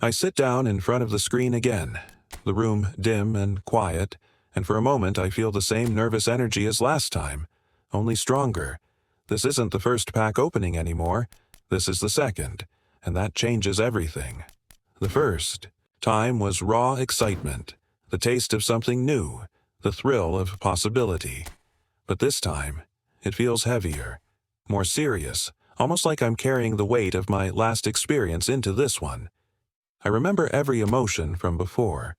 I sit down in front of the screen again, the room dim and quiet, and for a moment I feel the same nervous energy as last time, only stronger. This isn't the first pack opening anymore, this is the second, and that changes everything. The first time was raw excitement, the taste of something new, the thrill of possibility. But this time, it feels heavier, more serious, almost like I'm carrying the weight of my last experience into this one. I remember every emotion from before,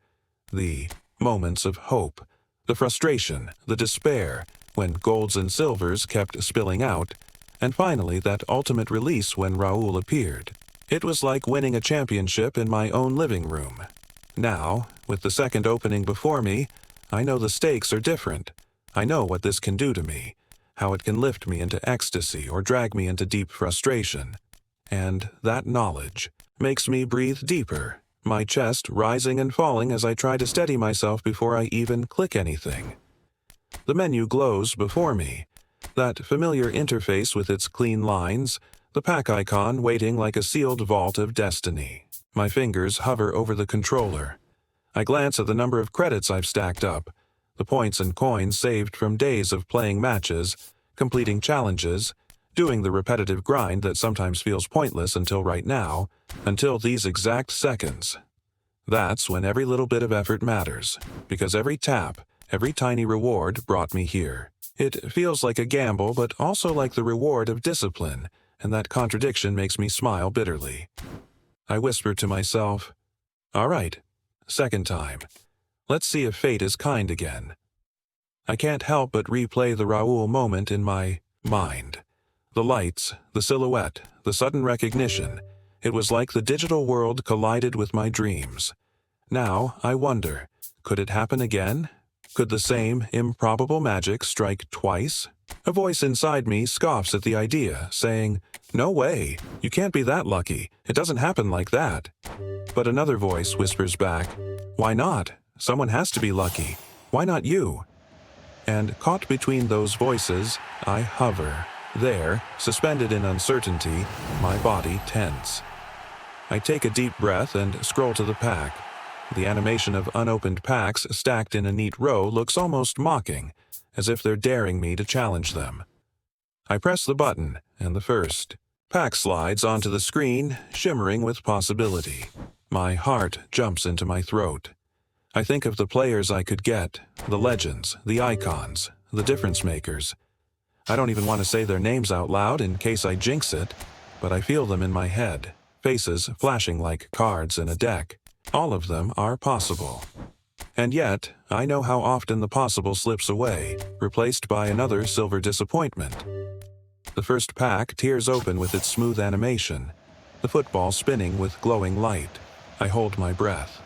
the moments of hope, the frustration, the despair, when golds and silvers kept spilling out, and finally that ultimate release when Raul appeared. It was like winning a championship in my own living room. Now, with the second opening before me, I know the stakes are different. I know what this can do to me, how it can lift me into ecstasy or drag me into deep frustration. And that knowledge makes me breathe deeper, my chest rising and falling as I try to steady myself before I even click anything. The menu glows before me, that familiar interface with its clean lines, the pack icon waiting like a sealed vault of destiny. My fingers hover over the controller. I glance at the number of credits I've stacked up, the points and coins saved from days of playing matches, completing challenges, doing the repetitive grind that sometimes feels pointless until right now, until these exact seconds. That's when every little bit of effort matters, because every tap, every tiny reward brought me here. It feels like a gamble, but also like the reward of discipline, and that contradiction makes me smile bitterly. I whisper to myself, all right, second time. Let's see if fate is kind again. I can't help but replay the Raul moment in my mind. The lights, the silhouette, the sudden recognition. It was like the digital world collided with my dreams. Now, I wonder, could it happen again? Could the same improbable magic strike twice? A voice inside me scoffs at the idea, saying, "No way, you can't be that lucky, it doesn't happen like that." But another voice whispers back, "Why not? Someone has to be lucky. Why not you?" And caught between those voices, I hover. There, suspended in uncertainty, my body tense. I take a deep breath and scroll to the pack. The animation of unopened packs stacked in a neat row looks almost mocking, as if they're daring me to challenge them. I press the button, and the first pack slides onto the screen, shimmering with possibility. My heart jumps into my throat. I think of the players I could get, the legends, the icons, the difference makers. I don't even want to say their names out loud in case I jinx it, but I feel them in my head, faces flashing like cards in a deck. All of them are possible. And yet, I know how often the possible slips away, replaced by another silver disappointment. The first pack tears open with its smooth animation, the football spinning with glowing light. I hold my breath.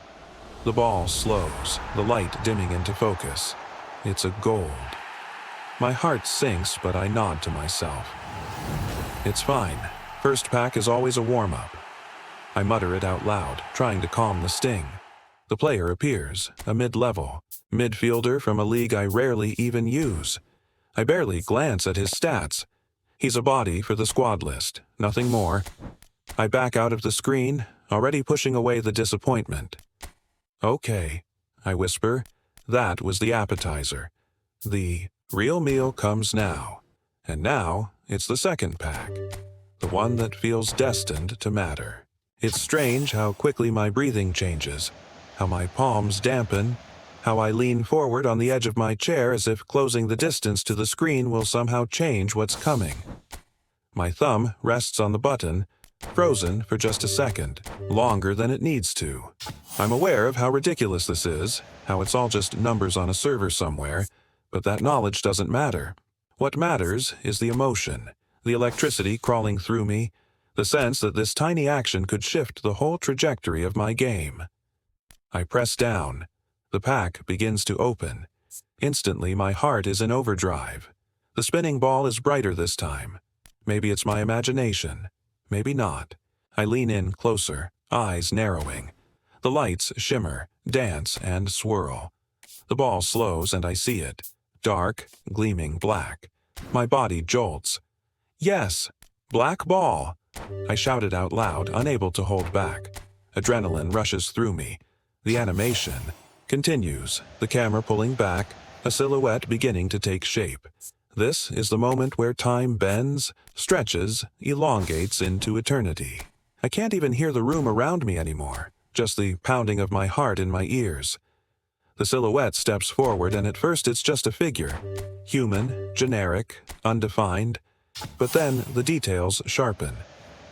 The ball slows, the light dimming into focus. It's a gold. My heart sinks, but I nod to myself. It's fine. First pack is always a warm-up. I mutter it out loud, trying to calm the sting. The player appears, a mid-level midfielder from a league I rarely even use. I barely glance at his stats. He's a body for the squad list, nothing more. I back out of the screen, already pushing away the disappointment. Okay, I whisper. That was the appetizer. The real meal comes now. And now, it's the second pack. The one that feels destined to matter. It's strange how quickly my breathing changes, how my palms dampen, how I lean forward on the edge of my chair as if closing the distance to the screen will somehow change what's coming. My thumb rests on the button, frozen for just a second, longer than it needs to. I'm aware of how ridiculous this is, how it's all just numbers on a server somewhere, but that knowledge doesn't matter. What matters is the emotion, the electricity crawling through me, the sense that this tiny action could shift the whole trajectory of my game. I press down. The pack begins to open. Instantly, my heart is in overdrive. The spinning ball is brighter this time. Maybe it's my imagination. Maybe not. I lean in closer, eyes narrowing. The lights shimmer, dance, and swirl. The ball slows and I see it. Dark, gleaming black. My body jolts. Yes! Black ball! I shouted out loud, unable to hold back. Adrenaline rushes through me. The animation continues, the camera pulling back, a silhouette beginning to take shape. This is the moment where time bends, stretches, elongates into eternity. I can't even hear the room around me anymore, just the pounding of my heart in my ears. The silhouette steps forward, and at first it's just a figure. Human, generic, undefined. But then the details sharpen.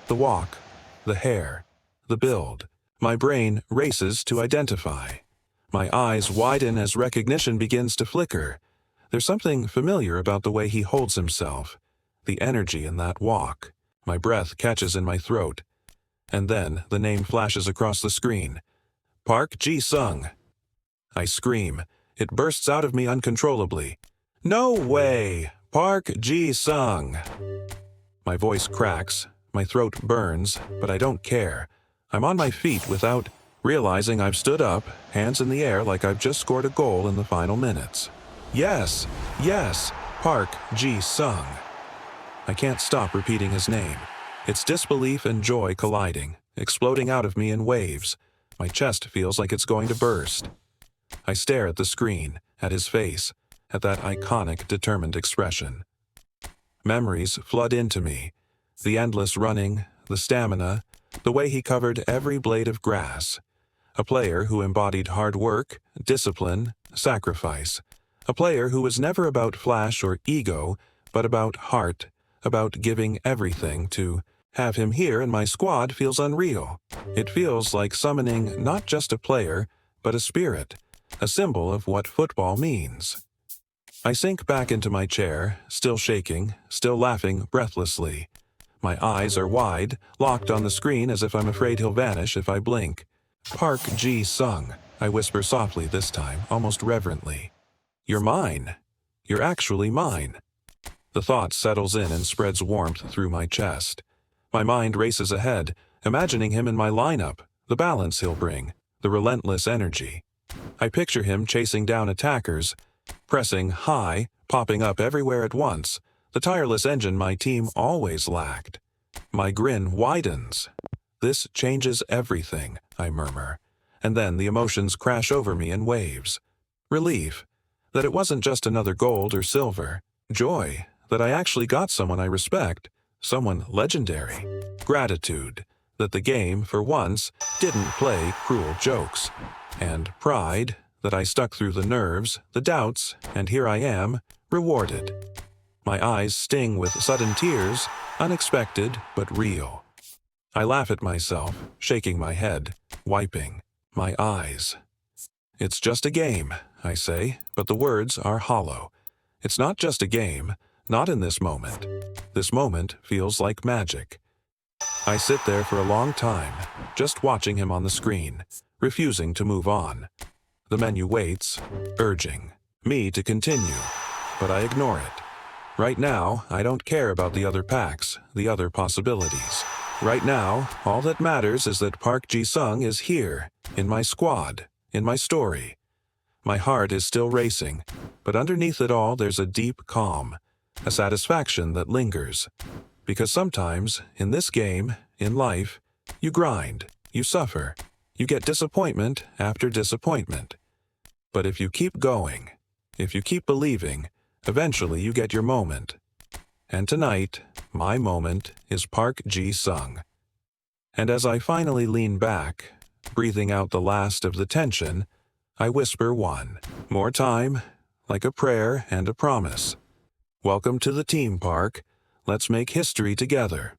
The walk, the hair, the build. My brain races to identify. My eyes widen as recognition begins to flicker. There's something familiar about the way he holds himself, the energy in that walk. My breath catches in my throat. And then the name flashes across the screen. Park Ji-sung. I scream. It bursts out of me uncontrollably. No way! Park Ji-sung! My voice cracks, my throat burns, but I don't care. I'm on my feet without realizing I've stood up, hands in the air like I've just scored a goal in the final minutes. Yes, yes, Park Ji-sung. I can't stop repeating his name. It's disbelief and joy colliding, exploding out of me in waves. My chest feels like it's going to burst. I stare at the screen, at his face, at that iconic, determined expression. Memories flood into me. The endless running, the stamina, the way he covered every blade of grass. A player who embodied hard work, discipline, sacrifice. A player who was never about flash or ego, but about heart, about giving everything. To have him here in my squad feels unreal. It feels like summoning not just a player, but a spirit, a symbol of what football means. I sink back into my chair, still shaking, still laughing breathlessly. My eyes are wide, locked on the screen as if I'm afraid he'll vanish if I blink. Park Ji-sung, I whisper softly this time, almost reverently. You're mine. You're actually mine. The thought settles in and spreads warmth through my chest. My mind races ahead, imagining him in my lineup, the balance he'll bring, the relentless energy. I picture him chasing down attackers, pressing high, popping up everywhere at once, the tireless engine my team always lacked. My grin widens. This changes everything, I murmur, and then the emotions crash over me in waves. Relief, that it wasn't just another gold or silver. Joy, that I actually got someone I respect, someone legendary. Gratitude, that the game, for once, didn't play cruel jokes. And pride, that I stuck through the nerves, the doubts, and here I am, rewarded. My eyes sting with sudden tears, unexpected but real. I laugh at myself, shaking my head, wiping my eyes. It's just a game, I say, but the words are hollow. It's not just a game, not in this moment. This moment feels like magic. I sit there for a long time, just watching him on the screen, refusing to move on. The menu waits, urging me to continue, but I ignore it. Right now, I don't care about the other packs, the other possibilities. Right now, all that matters is that Park Ji-sung is here, in my squad, in my story. My heart is still racing, but underneath it all there's a deep calm, a satisfaction that lingers. Because sometimes, in this game, in life, you grind, you suffer, you get disappointment after disappointment. But if you keep going, if you keep believing, eventually you get your moment. And tonight, my moment is Park Ji-sung. And as I finally lean back, breathing out the last of the tension, I whisper one more time, like a prayer and a promise. Welcome to the team, Park. Let's make history together.